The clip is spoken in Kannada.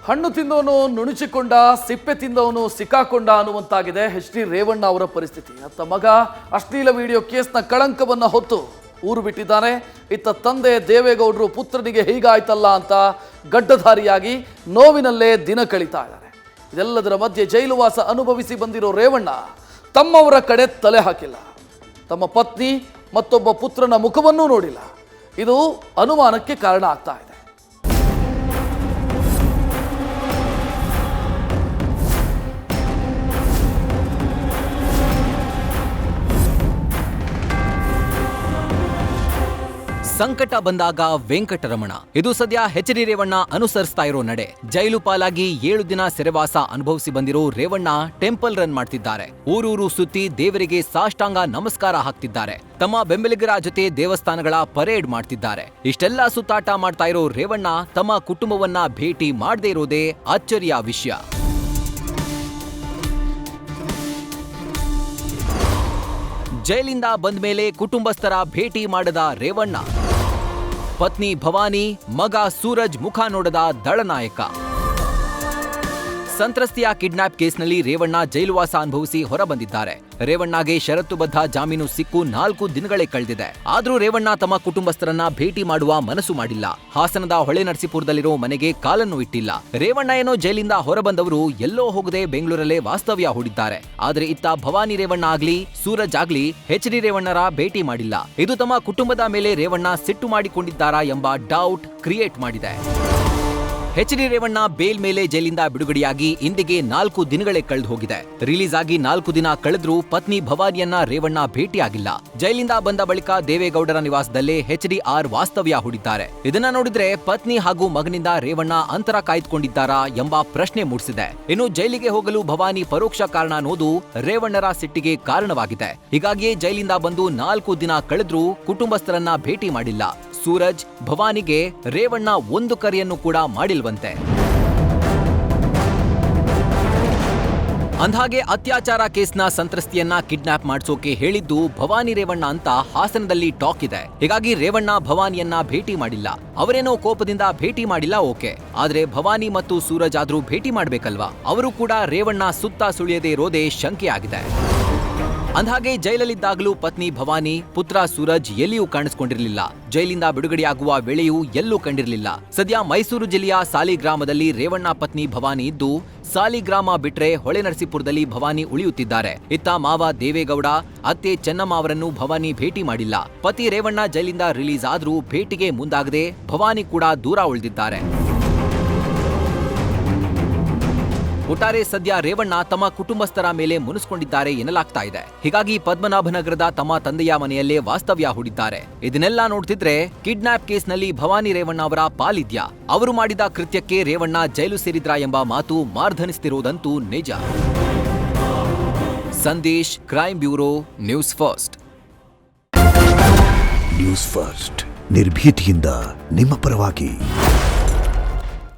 ಹಣ್ಣು ತಿಂದವನು ನುಣುಚಿಕೊಂಡ, ಸಿಪ್ಪೆ ತಿಂದವನು ಸಿಕ್ಕಾಕೊಂಡ ಅನ್ನುವಂತಾಗಿದೆ ಎಚ್ ಡಿ ರೇವಣ್ಣ ಅವರ ಪರಿಸ್ಥಿತಿ. ಅತ್ತ ಮಗ ಅಶ್ಲೀಲ ವಿಡಿಯೋ ಕೇಸ್ನ ಕಳಂಕವನ್ನು ಹೊತ್ತು ಊರು ಬಿಟ್ಟಿದ್ದಾನೆ. ಇತ್ತ ತಂದೆ ದೇವೇಗೌಡರು ಪುತ್ರನಿಗೆ ಹೀಗಾಯ್ತಲ್ಲ ಅಂತ ಗಡ್ಡಧಾರಿಯಾಗಿ ನೋವಿನಲ್ಲೇ ದಿನ ಕಳೀತಾ ಇದ್ದಾರೆ. ಇದೆಲ್ಲದರ ಮಧ್ಯೆ ಜೈಲುವಾಸ ಅನುಭವಿಸಿ ಬಂದಿರೋ ರೇವಣ್ಣ ತಮ್ಮವರ ಕಡೆ ತಲೆ ಹಾಕಿಲ್ಲ. ತಮ್ಮ ಪತ್ನಿ ಮತ್ತೊಬ್ಬ ಪುತ್ರನ ಮುಖವನ್ನೂ ನೋಡಿಲ್ಲ. ಇದು ಅನುಮಾನಕ್ಕೆ ಕಾರಣ ಆಗ್ತಾ ಇದೆ. ಸಂಕಟ ಬಂದಾಗ ವೆಂಕಟರಮಣ, ಇದು ಸದ್ಯ ಎಚ್ ಡಿ ರೇವಣ್ಣ ಅನುಸರಿಸ್ತಾ ಇರೋ ನಡೆ. ಜೈಲು ಪಾಲಾಗಿ 7 ದಿನ ಸೆರೆವಾಸ ಅನುಭವಿಸಿ ಬಂದಿರೋ ರೇವಣ್ಣ ಟೆಂಪಲ್ ರನ್ ಮಾಡ್ತಿದ್ದಾರೆ. ಊರೂರು ಸುತ್ತಿ ದೇವರಿಗೆ ಸಾಷ್ಟಾಂಗ ನಮಸ್ಕಾರ ಹಾಕ್ತಿದ್ದಾರೆ. ತಮ್ಮ ಬೆಂಬಲಿಗರ ಜೊತೆ ದೇವಸ್ಥಾನಗಳ ಪರೇಡ್ ಮಾಡ್ತಿದ್ದಾರೆ. ಇಷ್ಟೆಲ್ಲ ಸುತ್ತಾಟ ಮಾಡ್ತಾ ಇರೋ ರೇವಣ್ಣ ತಮ್ಮ ಕುಟುಂಬವನ್ನ ಭೇಟಿ ಮಾಡದೇ ಇರೋದೇ ಅಚ್ಚರಿಯ ವಿಷಯ. ಜೈಲಿಂದ ಬಂದ ಮೇಲೆ ಕುಟುಂಬಸ್ಥರ ಭೇಟಿ ಮಾಡದ ರೇವಣ್ಣ, ಪತ್ನಿ ಭವಾನಿ, ಮಗ ಸೂರಜ್ ಮುಖ ನೋಡದ ದಳನಾಯಕ. ಸಂತ್ರಸ್ತೆಯ ಕಿಡ್ನಾಪ್ ಕೇಸ್ನಲ್ಲಿ ರೇವಣ್ಣ ಜೈಲುವಾಸ ಅನುಭವಿಸಿ ಹೊರಬಂದಿದ್ದಾರೆ. ರೇವಣ್ಣಗೆ ಷರತ್ತುಬದ್ಧ ಜಾಮೀನು ಸಿಕ್ಕು 4 ದಿನಗಳೇ ಕಳೆದಿದೆ. ಆದ್ರೂ ರೇವಣ್ಣ ತಮ್ಮ ಕುಟುಂಬಸ್ಥರನ್ನ ಭೇಟಿ ಮಾಡುವ ಮನಸ್ಸು ಮಾಡಿಲ್ಲ. ಹಾಸನದ ಹೊಳೆನರಸೀಪುರದಲ್ಲಿರೋ ಮನೆಗೆ ಕಾಲನ್ನು ಇಟ್ಟಿಲ್ಲ. ರೇವಣ್ಣ ಏನೋ ಜೈಲಿಂದ ಹೊರಬಂದವರು ಎಲ್ಲೋ ಹೋಗದೆ ಬೆಂಗಳೂರಲ್ಲೇ ವಾಸ್ತವ್ಯ ಹೂಡಿದ್ದಾರೆ. ಆದ್ರೆ ಇತ್ತ ಭವಾನಿ ರೇವಣ್ಣ ಆಗ್ಲಿ ಸೂರಜ್ ಆಗ್ಲಿ ಎಚ್ ಡಿ ರೇವಣ್ಣರ ಭೇಟಿ ಮಾಡಿಲ್ಲ. ಇದು ತಮ್ಮ ಕುಟುಂಬದ ಮೇಲೆ ರೇವಣ್ಣ ಸಿಟ್ಟು ಮಾಡಿಕೊಂಡಿದ್ದಾರಾ ಎಂಬ ಡೌಟ್ ಕ್ರಿಯೇಟ್ ಮಾಡಿದೆ. ಎಚ್ ಡಿ ರೇವಣ್ಣ ಬೇಲ್ ಮೇಲೆ ಜೈಲಿಂದ ಬಿಡುಗಡೆಯಾಗಿ ಇಂದಿಗೆ 4 ದಿನಗಳೇ ಕಳೆದು ಹೋಗಿದೆ. ರಿಲೀಸ್ ಆಗಿ 4 ದಿನ ಕಳೆದ್ರೂ ಪತ್ನಿ ಭವಾನಿಯನ್ನ ರೇವಣ್ಣ ಭೇಟಿಯಾಗಿಲ್ಲ. ಜೈಲಿಂದ ಬಂದ ಬಳಿಕ ದೇವೇಗೌಡರ ನಿವಾಸದಲ್ಲೇ HDR ವಾಸ್ತವ್ಯ ಹೂಡಿದ್ದಾರೆ. ಇದನ್ನ ನೋಡಿದ್ರೆ ಪತ್ನಿ ಹಾಗೂ ಮಗನಿಂದ ರೇವಣ್ಣ ಅಂತರ ಕಾಯ್ದುಕೊಂಡಿದ್ದಾರಾ ಎಂಬ ಪ್ರಶ್ನೆ ಮೂಡಿಸಿದೆ. ಇನ್ನು ಜೈಲಿಗೆ ಹೋಗಲು ಭವಾನಿ ಪರೋಕ್ಷ ಕಾರಣ ಅನ್ನೋದು ರೇವಣ್ಣರ ಸಿಟ್ಟಿಗೆ ಕಾರಣವಾಗಿದೆ. ಹೀಗಾಗಿಯೇ ಜೈಲಿಂದ ಬಂದು 4 ದಿನ ಕಳೆದ್ರೂ ಕುಟುಂಬಸ್ಥರನ್ನ ಭೇಟಿ ಮಾಡಿಲ್ಲ. ಸೂರಜ್, ಭವಾನಿಗೆ ರೇವಣ್ಣ ಒಂದು ಕರೆಯನ್ನು ಕೂಡ ಮಾಡಿಲ್ವಂತೆ. ಅಂದ್ಹಾಗೆ ಅತ್ಯಾಚಾರ ಕೇಸ್ನ ಸಂತ್ರಸ್ತೆಯನ್ನ ಕಿಡ್ನಾಪ್ ಮಾಡಿಸೋಕೆ ಹೇಳಿದ್ದು ಭವಾನಿ ರೇವಣ್ಣ ಅಂತ ಹಾಸನದಲ್ಲಿ ಟಾಕ್ ಇದೆ. ಹೀಗಾಗಿ ರೇವಣ್ಣ ಭವಾನಿಯನ್ನ ಭೇಟಿ ಮಾಡಿಲ್ಲ. ಅವರೇನೋ ಕೋಪದಿಂದ ಭೇಟಿ ಮಾಡಿಲ್ಲ, ಓಕೆ. ಆದ್ರೆ ಭವಾನಿ ಮತ್ತು ಸೂರಜ್ ಆದ್ರೂ ಭೇಟಿ ಮಾಡ್ಬೇಕಲ್ವಾ? ಅವರು ಕೂಡ ರೇವಣ್ಣ ಸುತ್ತ ಸುಳಿಯದೇ ಇರೋದೇ ಶಂಕೆಯಾಗಿದೆ. ಅಂದ್ಹಾಗೆ ಜೈಲಲ್ಲಿದ್ದಾಗಲೂ ಪತ್ನಿ ಭವಾನಿ, ಪುತ್ರ ಸೂರಜ್ ಎಲ್ಲಿಯೂ ಕಾಣಿಸಿಕೊಂಡಿರಲಿಲ್ಲ. ಜೈಲಿಂದ ಬಿಡುಗಡೆಯಾಗುವ ವೇಳೆಯೂ ಎಲ್ಲೂ ಕಂಡಿರಲಿಲ್ಲ. ಸದ್ಯ ಮೈಸೂರು ಜಿಲ್ಲೆಯ ಸಾಲಿಗ್ರಾಮದಲ್ಲಿ ರೇವಣ್ಣ ಪತ್ನಿ ಭವಾನಿ ಇದ್ದು, ಸಾಲಿಗ್ರಾಮ ಬಿಟ್ರೆ ಹೊಳೆನರಸೀಪುರದಲ್ಲಿ ಭವಾನಿ ಉಳಿಯುತ್ತಿದ್ದಾರೆ. ಇತ್ತ ಮಾವ ದೇವೇಗೌಡ, ಅತ್ತೆ ಚೆನ್ನಮ್ಮ ಅವರನ್ನು ಭವಾನಿ ಭೇಟಿ ಮಾಡಿಲ್ಲ. ಪತಿ ರೇವಣ್ಣ ಜೈಲಿಂದ ರಿಲೀಸ್ ಆದ್ರೂ ಭೇಟಿಗೆ ಮುಂದಾಗದೆ ಭವಾನಿ ಕೂಡ ದೂರ ಉಳಿದಿದ್ದಾರೆ. ಒಟ್ಟಾರೆ ಸದ್ಯ ರೇವಣ್ಣ ತಮ್ಮ ಕುಟುಂಬಸ್ಥರ ಮೇಲೆ ಮುನಿಸಿಕೊಂಡಿದ್ದಾರೆ ಎನ್ನಲಾಗ್ತಾ ಇದೆ. ಹೀಗಾಗಿ ಪದ್ಮನಾಭನಗರದ ತಮ್ಮ ತಂದೆಯ ಮನೆಯಲ್ಲೇ ವಾಸ್ತವ್ಯ ಹೂಡಿದ್ದಾರೆ. ಇದನ್ನೆಲ್ಲ ನೋಡ್ತಿದ್ರೆ ಕಿಡ್ನಾಪ್ ಕೇಸ್ನಲ್ಲಿ ಭವಾನಿ ರೇವಣ್ಣ ಅವರ ಪಾಲಿದ್ಯಾ? ಅವರು ಮಾಡಿದ ಕೃತ್ಯಕ್ಕೆ ರೇವಣ್ಣ ಜೈಲು ಸೇರಿದ್ರಾ ಎಂಬ ಮಾತು ಮಾರ್ಧನಿಸ್ತಿರೋದಂತೂ ನಿಜ. Sandesh, crime bureau, news first. News first ನಿರ್ಭೀತಿಯಿಂದ ನಿಮ್ಮ ಪರವಾಗಿ.